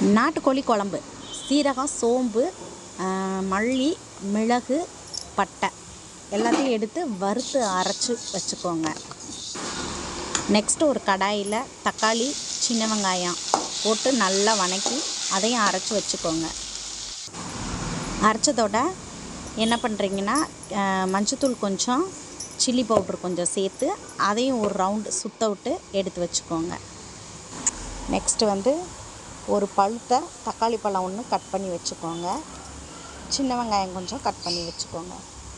நாட்டுக்கோழி குழம்பு. சீரகம், சோம்பு, மல்லி, மிளகு, பட்டை எல்லாத்தையும் எடுத்து வறுத்து அரைச்சி வச்சுக்கோங்க. நெக்ஸ்ட்டு ஒரு கடாயில் தக்காளி, சின்ன வெங்காயம் போட்டு நல்லா வதக்கி அதையும் அரைச்சி வச்சுக்கோங்க. அரைச்சதோட என்ன பண்ணுறீங்கன்னா, மஞ்சத்தூள் கொஞ்சம், சில்லி பவுட்ரு கொஞ்சம் சேர்த்து அதையும் ஒரு ரவுண்டு சுற்ற விட்டு எடுத்து வச்சுக்கோங்க. நெக்ஸ்ட்டு ஒரு பழுத்த தக்காளி பழம் ஒன்று கட் பண்ணி வச்சுக்கோங்க. சின்ன வெங்காயம் கொஞ்சம் கட் பண்ணி வச்சுக்கோங்க.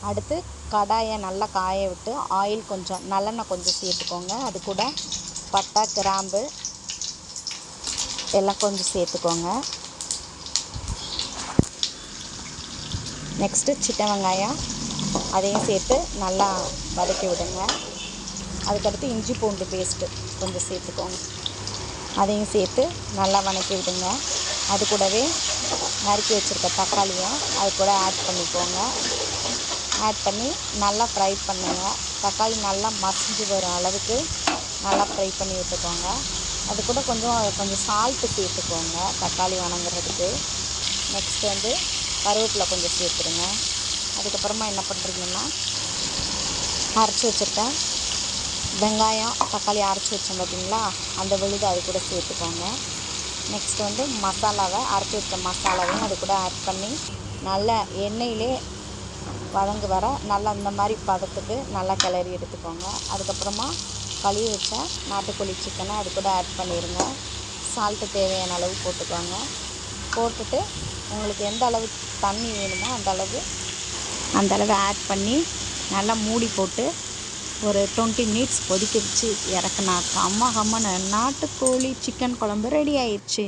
அடுத்து கடாயை நல்லா காய விட்டு ஆயில் கொஞ்சம், நல்லெண்ணெய் கொஞ்சம் சேர்த்துக்கோங்க. அது கூட பட்டை, கிராம்பு எல்லாம் கொஞ்சம் சேர்த்துக்கோங்க. நெக்ஸ்ட்டு சின்ன வெங்காயம் அதையும் சேர்த்து நல்லா வதக்கி விடுங்க. அதுக்கடுத்து இஞ்சி பூண்டு பேஸ்ட்டு கொஞ்சம் சேர்த்துக்கோங்க. அதையும் சேர்த்து நல்லா வதக்கி விடுங்க. அது கூடவே நறுக்கி வச்சுருக்க தக்காளியும் அது கூட ஆட் பண்ணிக்கோங்க. ஆட் பண்ணி நல்லா ஃப்ரை பண்ணுங்கள். தக்காளி நல்லா மசிஞ்சு வர அளவுக்கு நல்லா ஃப்ரை பண்ணி விட்டுக்கோங்க. அது கூட கொஞ்சம் சால்ட்டு சேர்த்துக்கோங்க தக்காளி வதங்குறதுக்கு. நெக்ஸ்ட்டு கருவேப்பிலை கொஞ்சம் சேர்த்துருங்க. அதுக்கப்புறமா என்ன பண்ணுறீங்கன்னா, அரைச்சி வச்சுருக்கேன் வெங்காயம், தக்காளி அரைச்சி வச்சோம் பார்த்தீங்களா, அந்த விழுது அது கூட சேர்த்துக்கோங்க. நெக்ஸ்ட்டு மசாலாவை, அரைச்சி வச்ச மசாலாவையும் அது கூட ஆட் பண்ணி நல்லா எண்ணெயிலே வதங்கு வர நல்லா இந்த மாதிரி பதத்துக்கு நல்லா கிளறி எடுத்துக்கோங்க. அதுக்கப்புறமா கழுவி வச்ச நாட்டுக்கோழி சிக்கனை அது கூட ஆட் பண்ணிடுங்க. சால்ட்டு தேவையான அளவு போட்டுக்கோங்க. போட்டுட்டு உங்களுக்கு எந்த அளவு தண்ணி வேணுமோ அந்த அளவு ஆட் பண்ணி நல்லா மூடி போட்டு ஒரு 20 மினிட்ஸ் கொதிக்க வச்சு இறக்குனா கம்ம கம்மன்னு நாட்டுக்கோழி சிக்கன் குழம்பு ரெடி ஆயிடுச்சு.